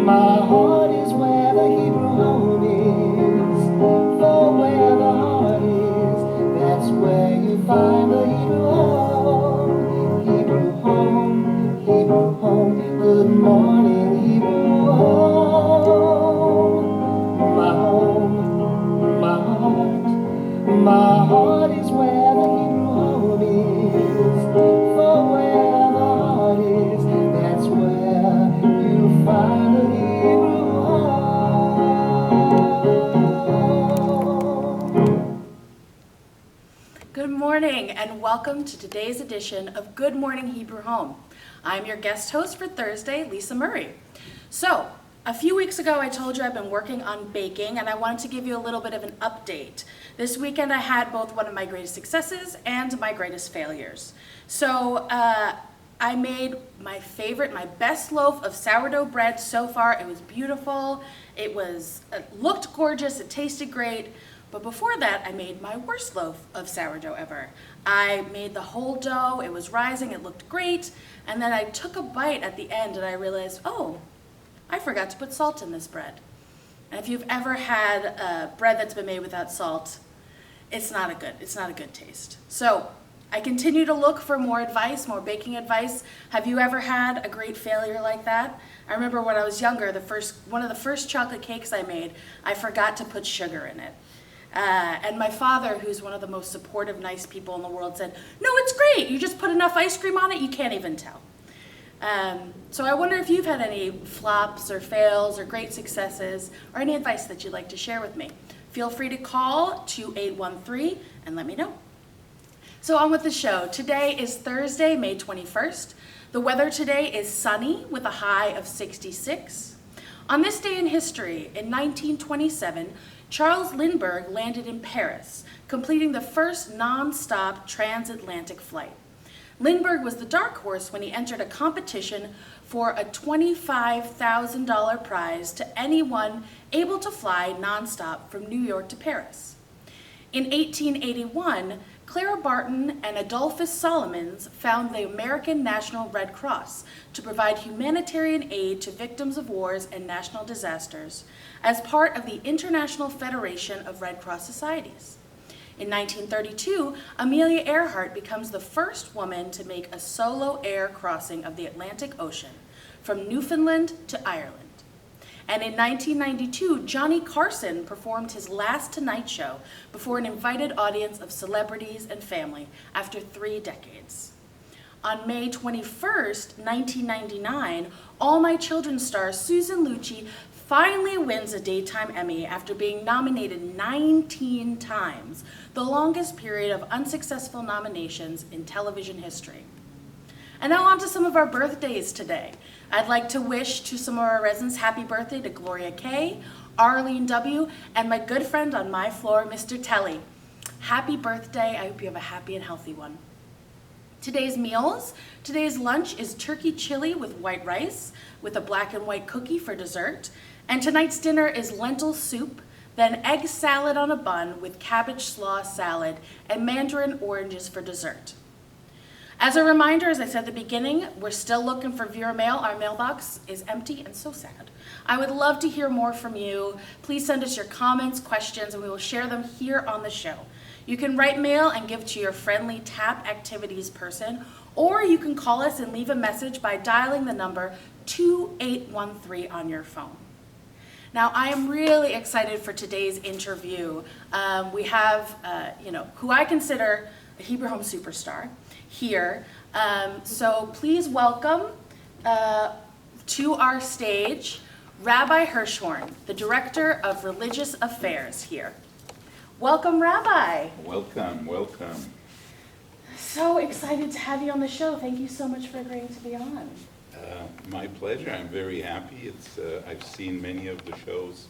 My heart is where the Hebrew home is. For where the heart is, that's where you find the Hebrew home. Hebrew home, Hebrew home. Good morning, Hebrew home. My heart is where the Hebrew home is. For where the heart is, that's where you find the Hebrew home. Good morning and welcome to today's edition of Good Morning Hebrew Home. I'm your guest host for Thursday, Liisa Murray. So, a few weeks ago I told you I've been working on baking and I wanted to give you a little bit of an update. This weekend I had both one of my greatest successes and my greatest failures. So I made my best loaf of sourdough bread so far. It was beautiful, it looked gorgeous, it tasted great. But before that, I made my worst loaf of sourdough ever. I made the whole dough, it was rising, it looked great, and then I took a bite at the end and I realized, oh, I forgot to put salt in this bread. And if you've ever had bread that's been made without salt, it's not a good taste. So I continue to look for more advice, more baking advice. Have you ever had a great failure like that? I remember when I was younger, one of the first chocolate cakes I made, I forgot to put sugar in it. And my father, who's one of the most supportive, nice people in the world, said, "No, it's great. You just put enough ice cream on it, you can't even tell." So I wonder if you've had any flops or fails or great successes or any advice that you'd like to share with me. Feel free to call 2813 and let me know. So on with the show. Today is Thursday, May 21st. The weather today is sunny with a high of 66. On this day in history, in 1927, Charles Lindbergh landed in Paris, completing the first non-stop transatlantic flight. Lindbergh was the dark horse when he entered a competition for a $25,000 prize to anyone able to fly nonstop from New York to Paris. In 1881, Clara Barton and Adolphus Solomons found the American National Red Cross to provide humanitarian aid to victims of wars and national disasters as part of the International Federation of Red Cross Societies. In 1932, Amelia Earhart becomes the first woman to make a solo air crossing of the Atlantic Ocean from Newfoundland to Ireland. And in 1992, Johnny Carson performed his last Tonight Show before an invited audience of celebrities and family after 3 decades. On May 21st, 1999, All My Children star Susan Lucci finally wins a Daytime Emmy after being nominated 19 times, the longest period of unsuccessful nominations in television history. And now on to some of our birthdays today. I'd like to wish to some of our residents happy birthday to Gloria K., Arlene W., and my good friend on my floor, Mr. Telly. Happy birthday. I hope you have a happy and healthy one. Today's meals. Today's lunch is turkey chili with white rice with a black and white cookie for dessert. And tonight's dinner is lentil soup, then egg salad on a bun with cabbage slaw salad and mandarin oranges for dessert. As a reminder, as I said at the beginning, we're still looking for viewer mail. Our mailbox is empty and so sad. I would love to hear more from you. Please send us your comments, questions, and we will share them here on the show. You can write mail and give to your friendly TAP activities person, or you can call us and leave a message by dialing the number 2813 on your phone. Now, I am really excited for today's interview. We have, who I consider a Hebrew Home superstar here. So please welcome to our stage Rabbi Hirschhorn, the Director of Religious Affairs here. Welcome, Rabbi. Welcome, welcome. So excited to have you on the show. Thank you so much for agreeing to be on. My pleasure. I'm very happy. I've seen many of the shows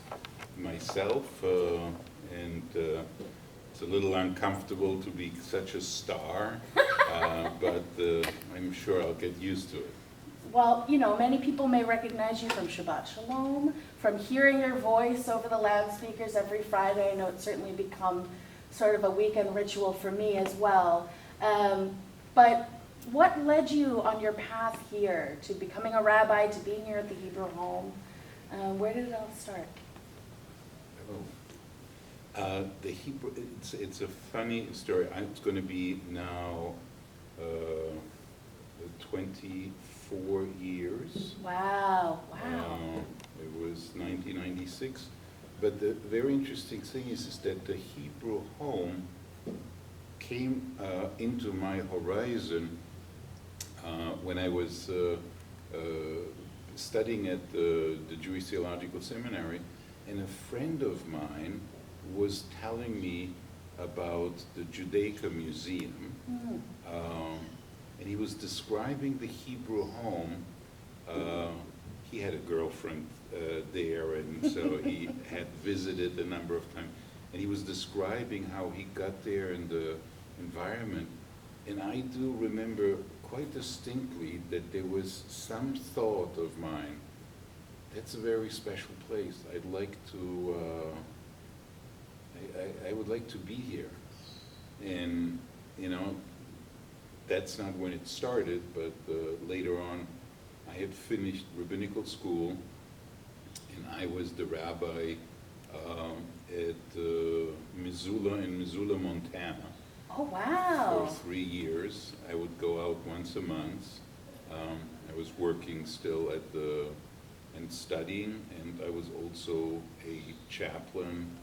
myself, and it's a little uncomfortable to be such a star, but I'm sure I'll get used to it. Well, many people may recognize you from Shabbat Shalom, from hearing your voice over the loudspeakers every Friday. I know it's certainly become sort of a weekend ritual for me as well. But what led you on your path here to becoming a rabbi, to being here at the Hebrew Home? Where did it all start? The Hebrew, it's a funny story. It's going to be now 24 years. Wow. It was 1996. But the very interesting thing is that the Hebrew home came into my horizon when I was studying at the Jewish Theological Seminary, and a friend of mine was telling me about the Judaica Museum, and he was describing the Hebrew home. He had a girlfriend there, and so he had visited a number of times, and he was describing how he got there in the environment, and I do remember quite distinctly that there was some thought of mine, that's a very special place. I'd like to, I would like to be here. And, you know, that's not when it started, but later on, I had finished rabbinical school, and I was the rabbi at Missoula in Missoula, Montana. Oh, wow. For 3 years. I would go out once a month. I was working still and studying, and I was also a chaplain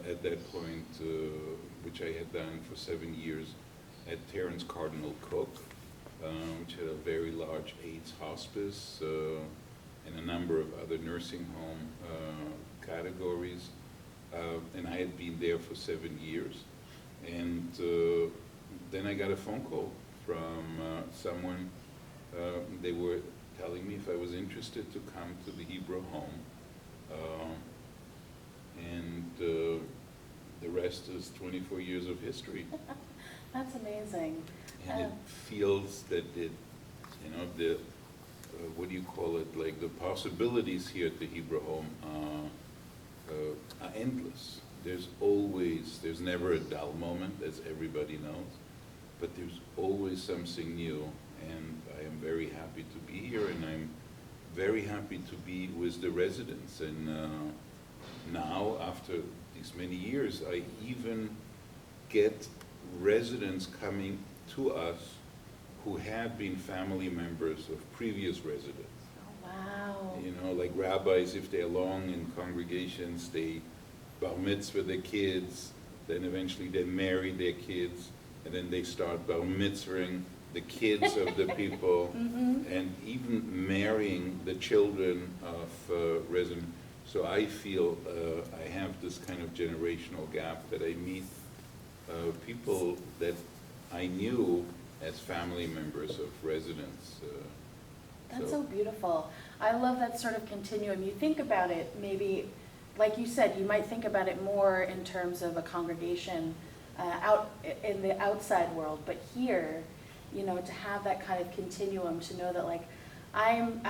at that point, which I had done for 7 years at Terence Cardinal Cook, which had a very large AIDS hospice and a number of other nursing home categories. And I had been there for 7 years. And then I got a phone call from someone. They were telling me if I was interested to come to the Hebrew home. And the rest is 24 years of history. That's amazing. And it feels that it, you know, the, what do you call it, like the possibilities here at the Hebrew home are endless. There's never a dull moment, as everybody knows, but there's always something new, and I am very happy to be here, and I'm very happy to be with the residents. And now, after these many years, I even get residents coming to us who have been family members of previous residents. Oh, wow. You know, like rabbis, if they're long in congregations, they bar mitzvah their kids, then eventually they marry their kids, and then they start bar mitzvahing the kids of the people, and even marrying the children of residents. So I feel I have this kind of generational gap that I meet people that I knew as family members of residents. That's so beautiful. I love that sort of continuum. You think about it, maybe, like you said, you might think about it more in terms of a congregation out in the outside world, but here, you know, to have that kind of continuum, to know that like I'm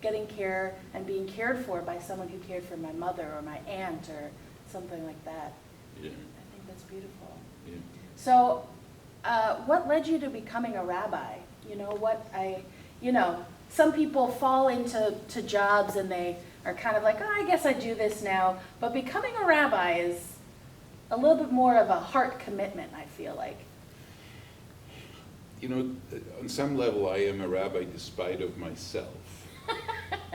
getting care and being cared for by someone who cared for my mother or my aunt or something like that. Yeah. I think that's beautiful. Yeah. So, what led you to becoming a rabbi? You know, some people fall into jobs and they are kind of like, oh, I guess I do this now. But becoming a rabbi is a little bit more of a heart commitment, I feel like. You know, on some level, I am a rabbi despite of myself.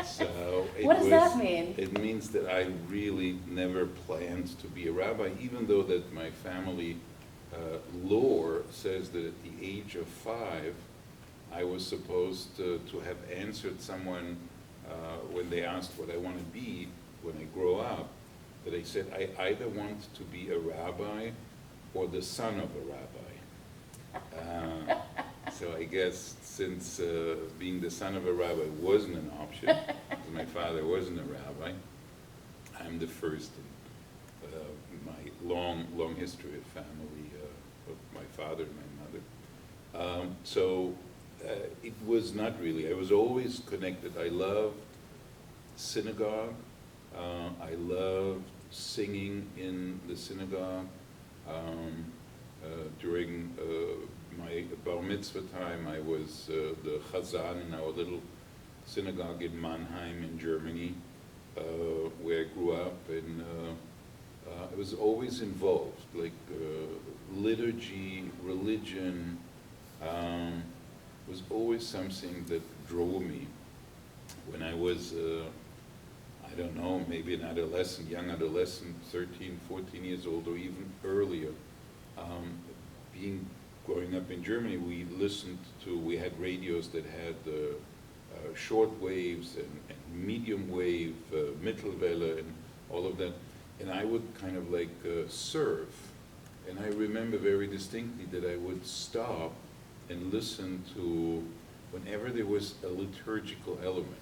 So what does that mean? It means that I really never planned to be a rabbi, even though that my family lore says that at the age of 5, I was supposed to have answered someone when they asked what I want to be when I grow up, that I said I either want to be a rabbi or the son of a rabbi. So I guess since being the son of a rabbi wasn't an option, because my father wasn't a rabbi, I'm the first in my long history of family of my father and my mother. So it was not really. I was always connected. I loved synagogue. I loved singing in the synagogue. During my bar mitzvah time, I was the chazan in our little synagogue in Mannheim in Germany. where I grew up, and I was always involved, like liturgy, religion, was always something that drove me. When I was, I don't know, maybe an adolescent, young adolescent, 13, 14 years old, or even earlier, growing up in Germany, we had radios that had short waves and medium wave, Mittelwelle, and all of that. And I would kind of like surf. And I remember very distinctly that I would stop and listen to whenever there was a liturgical element.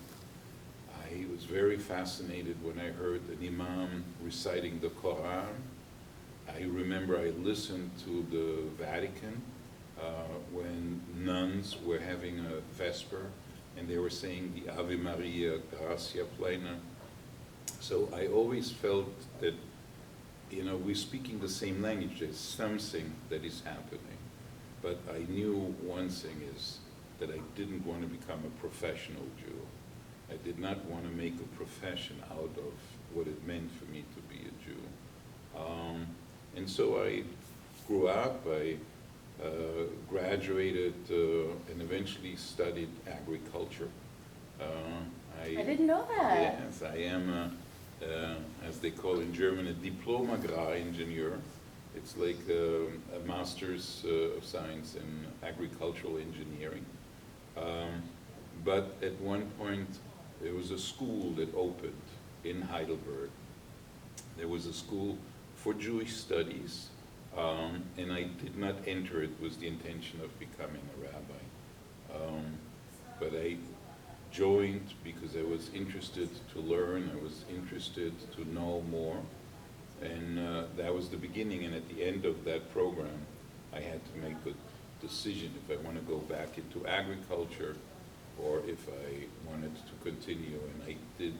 I was very fascinated when I heard an imam reciting the Quran. I remember I listened to the Vatican when nuns were having a vesper and they were saying the Ave Maria, Gracia Plena. So I always felt that, we're speaking the same language. There's something that is happening. But I knew one thing is that I didn't want to become a professional Jew. I did not want to make a profession out of what it meant for me to be a Jew. And so I grew up, I graduated and eventually studied agriculture. I didn't know that. Yes, I am, as they call in German, a Diplom-Agraringenieur. It's like a master's of science in agricultural engineering. But at one point, there was a school that opened in Heidelberg. There was a school for Jewish studies, and I did not enter it with the intention of becoming a rabbi. But I joined because I was interested to learn, I was interested to know more, and that was the beginning. And at the end of that program, I had to make a decision if I want to go back into agriculture or if I wanted to continue, and I did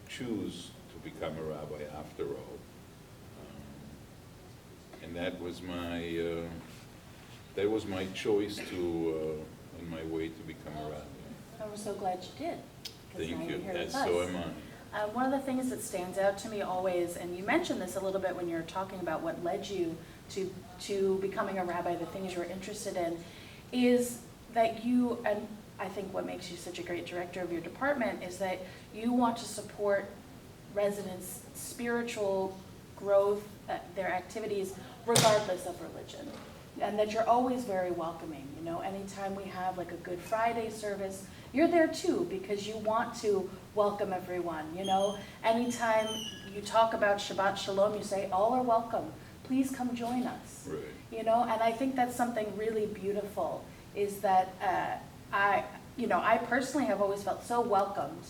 choose to become a rabbi after all. And that was my choice to, in my way to become a rabbi. I'm so glad you did. Thank you. Yes, so am I. One of the things that stands out to me always, and you mentioned this a little bit when you were talking about what led you to becoming a rabbi, the things you were interested in, is that you, and I think what makes you such a great director of your department, is that you want to support residents' spiritual growth, their activities, regardless of religion. And that you're always very welcoming. Anytime we have like a Good Friday service, you're there too because you want to welcome everyone. Anytime you talk about Shabbat Shalom, you say all are welcome. Please come join us. Right. And I think that's something really beautiful. Is that I personally have always felt so welcomed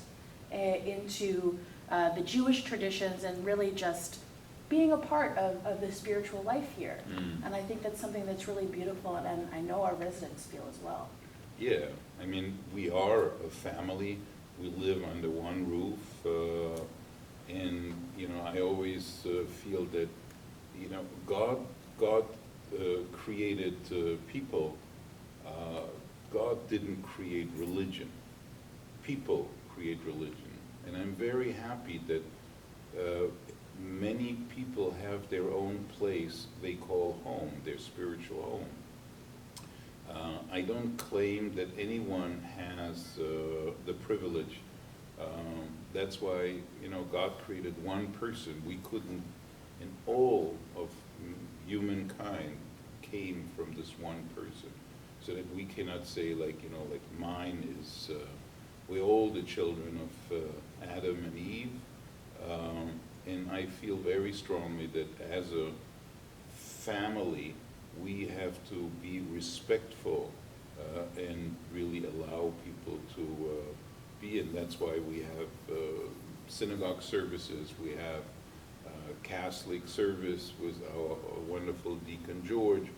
into the Jewish traditions and really just being a part of the spiritual life here. And I think that's something that's really beautiful, and I know our residents feel as well. Yeah, I mean, we are a family. We live under one roof, and I always feel that God created people. God didn't create religion. People create religion, and I'm very happy that many people have their own place they call home, their spiritual home. I don't claim that anyone has the privilege. That's why, God created one person. We couldn't, and all of humankind came from this one person. So that we cannot say like mine is, we're all the children of Adam and Eve. And I feel very strongly that as a family, we have to be respectful and really allow people to be, and that's why we have synagogue services, we have Catholic service with our wonderful Deacon George,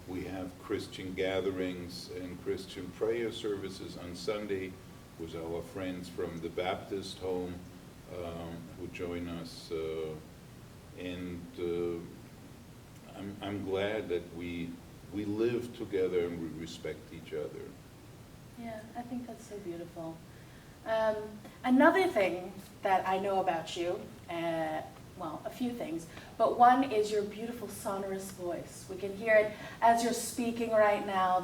we have Christian gatherings and Christian prayer services on Sunday with our friends from the Baptist home who join us, and I'm glad that we live together and we respect each other. Yeah, I think that's so beautiful. Another thing that I know about you. Well, a few things, but one is your beautiful sonorous voice. We can hear it as you're speaking right now,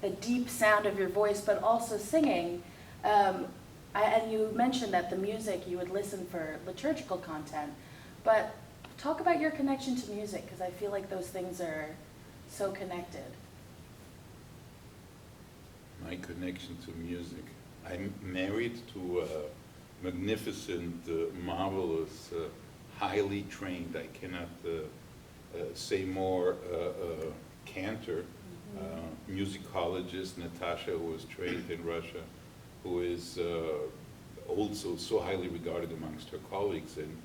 the deep sound of your voice, but also singing. And you mentioned that the music, you would listen for liturgical content, but talk about your connection to music, because I feel like those things are so connected. My connection to music. I'm married to a magnificent, marvelous, highly trained, I cannot say more, cantor, musicologist, Natasha, who was trained in Russia, who is also so highly regarded amongst her colleagues and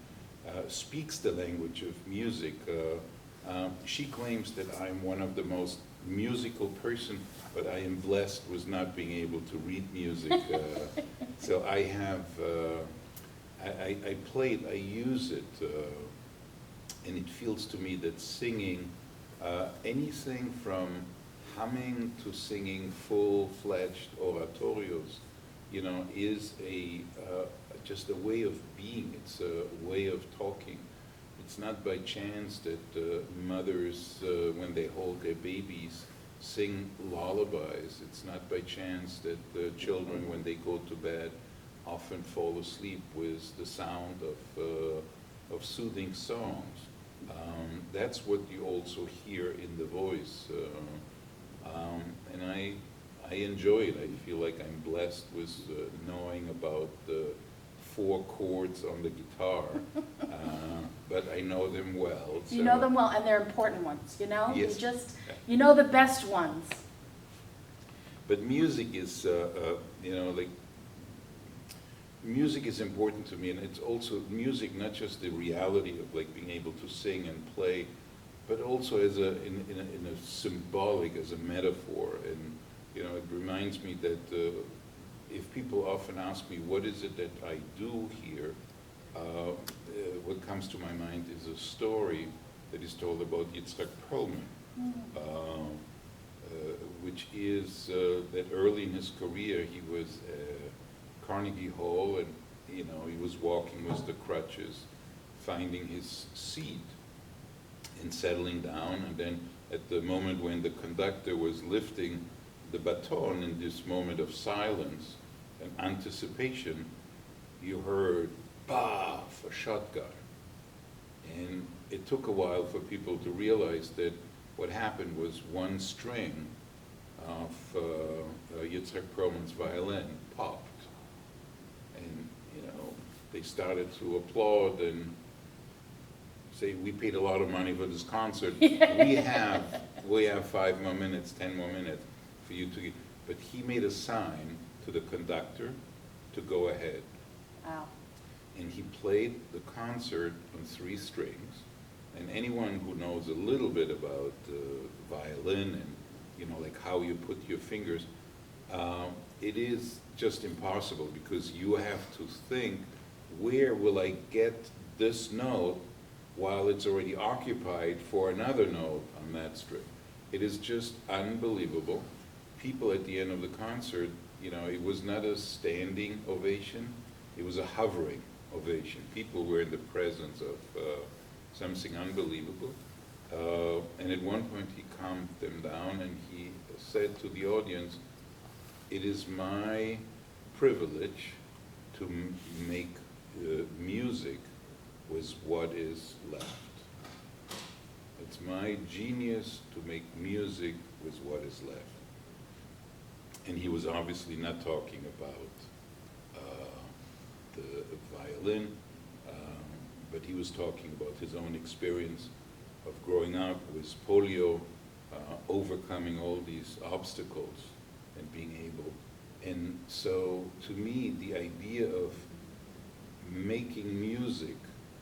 speaks the language of music. She claims that I'm one of the most musical person, but I am blessed with not being able to read music. So I have, I play it, I use it, and it feels to me that singing, anything from humming to singing full-fledged oratorios, you know, is just a way of being. It's a way of talking. It's not by chance that mothers, when they hold their babies, sing lullabies. It's not by chance that children, when they go to bed, often fall asleep with the sound of soothing songs. That's what you also hear in the voice. And I enjoy it. I feel like I'm blessed with knowing about the 4 chords on the guitar, but I know them well. You know them well, and they're important ones, you know? Yes. You know the best ones. But music is, you know, like, music is important to me, and it's also music, not just the reality of like being able to sing and play, but also as in a symbolic, as a metaphor. And you know, it reminds me that if people often ask me, what is it that I do here, what comes to my mind is a story that is told about Yitzhak Perlman, which is that early in his career he was Carnegie Hall, and you know, he was walking with the crutches, finding his seat and settling down, and then at the moment when the conductor was lifting the baton, in this moment of silence and anticipation, you heard, bah, a shotgun. And it took a while for people to realize that what happened was one string of Yitzhak Perlman's violin popped. And, you know, they started to applaud and say, we paid a lot of money for this concert. We have 5 more minutes, 10 more minutes for you to get. But he made a sign to the conductor to go ahead. Wow. And he played the concert on 3 strings. And anyone who knows a little bit about violin and, you know, like how you put your fingers, it is just impossible, because you have to think, where will I get this note while it's already occupied for another note on that string? It is just unbelievable. People at the end of the concert, you know, it was not a standing ovation, it was a hovering ovation. People were in the presence of something unbelievable. And at one point he calmed them down and he said to the audience, it is my privilege to make music with what is left. It's my genius to make music with what is left. And he was obviously not talking about the violin, but he was talking about his own experience of growing up with polio, overcoming all these obstacles and being able. And so to me, the idea of making music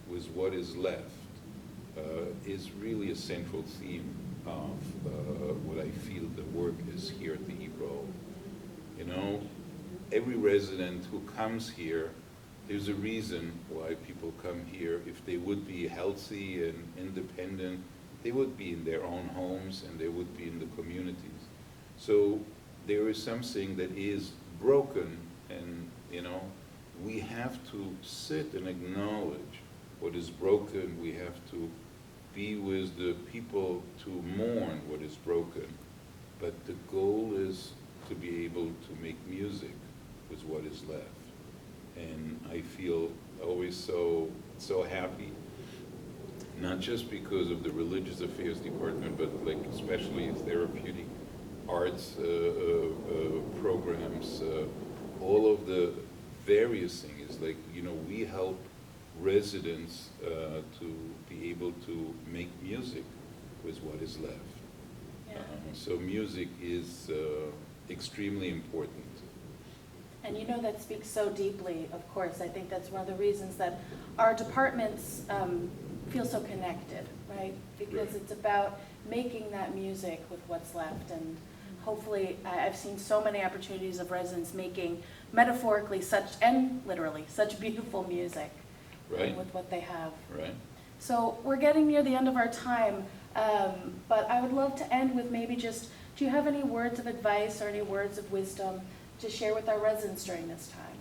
with what is left is really a central theme of what I feel the work is here at the Hebrew. You know, every resident who comes here, there's a reason why people come here. If they would be healthy and independent, they would be in their own homes and they would be in the communities. So there is something that is broken, and you know, we have to sit and acknowledge what is broken. We have to be with the people to mourn what is broken. But the goal is to be able to make music with what is left. And I feel always so happy, not just because of the religious affairs department, but like especially therapeutic arts programs, all of the various things. Like, we help residents to be able to make music with what is left. Yeah. So music is extremely important. And that speaks so deeply, of course. I think that's one of the reasons that our departments feel so connected, right? Because Right. it's about making that music with what's left. And hopefully, I've seen so many opportunities of residents making metaphorically and literally such beautiful music Right. with what they have. Right? So we're getting near the end of our time, but I would love to end with maybe just, do you have any words of advice or any words of wisdom to share with our residents during this time?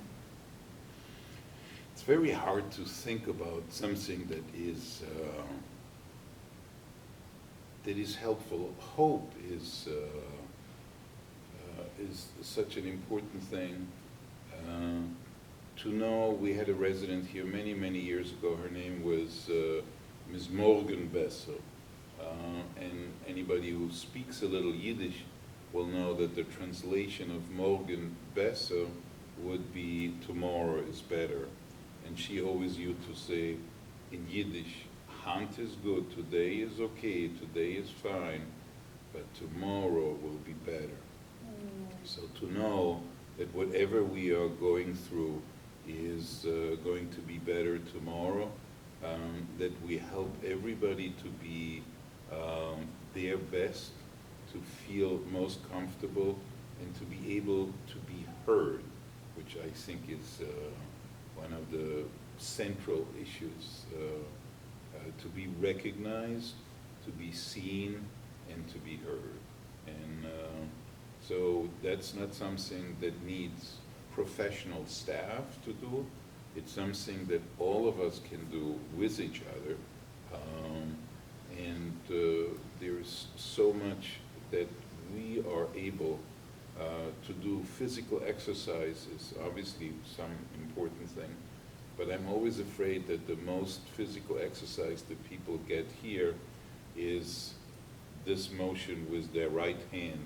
It's very hard to think about something that is helpful. Hope is such an important thing. To know, we had a resident here many, many years ago. Her name was Ms. Morgan Besser. And anybody who speaks a little Yiddish will know that the translation of Morgan Besser would be tomorrow is better. And she always used to say in Yiddish, Hand is good, today is okay, today is fine, but tomorrow will be better. So to know that whatever we are going through is going to be better tomorrow, that we help everybody to be their best, to feel most comfortable, and to be able to be heard, which I think is one of the central issues, to be recognized, to be seen, and to be heard. And so that's not something that needs professional staff to do. It's something that all of us can do with each other. There's so much that we are able to do. Physical exercise is obviously some important thing, but I'm always afraid that the most physical exercise that people get here is this motion with their right hand,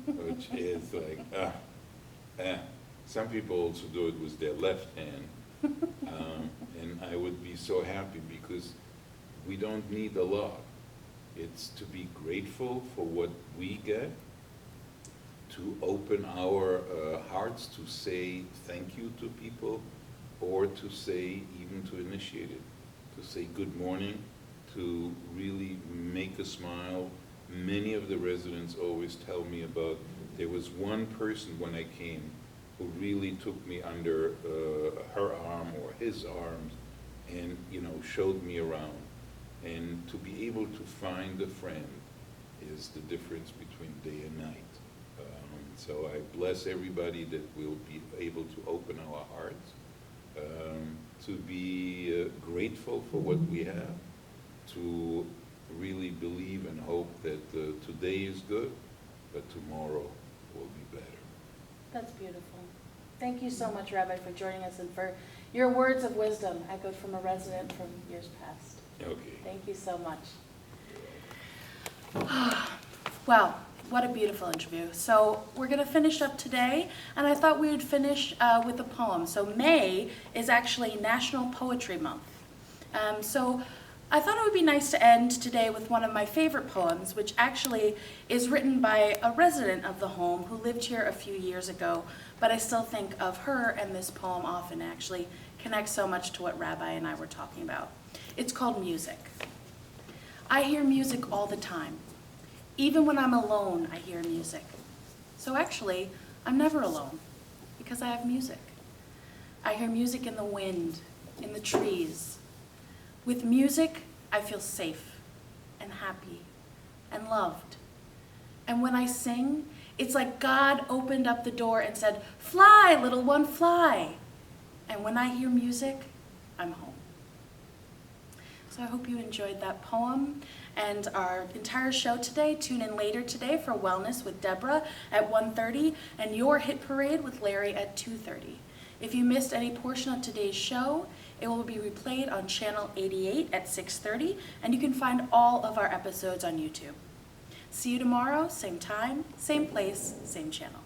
which is like, some people also do it with their left hand. And I would be so happy because we don't need a lot. It's to be grateful for what we get, to open our hearts to say thank you to people, or to say, even to initiate it, to say good morning, to really make a smile. Many of the residents always tell me about, there was one person when I came who really took me under her arm or his arms and showed me around. And to be able to find a friend is the difference between day and night. So I bless everybody that will be able to open our hearts, to be grateful for what we have, to really believe and hope that today is good, but tomorrow will be better. That's beautiful. Thank you so much, Rabbi, for joining us and for your words of wisdom echoed from a resident from years past. Okay. Thank you so much. Wow, what a beautiful interview. So we're going to finish up today, and I thought we would finish with a poem. So May is actually National Poetry Month. So I thought it would be nice to end today with one of my favorite poems, which actually is written by a resident of the home who lived here a few years ago, but I still think of her and this poem often. Actually connects so much to what Rabbi and I were talking about. It's called Music. I hear music all the time. Even when I'm alone, I hear music. So actually, I'm never alone because I have music. I hear music in the wind, in the trees. With music, I feel safe and happy and loved. And when I sing, it's like God opened up the door and said, "Fly, little one, fly." And when I hear music, I'm home. So I hope you enjoyed that poem and our entire show today. Tune in later today for Wellness with Deborah at 1:30 and Your Hit Parade with Larry at 2:30. If you missed any portion of today's show, it will be replayed on channel 88 at 6:30, and you can find all of our episodes on YouTube. See you tomorrow, same time, same place, same channel.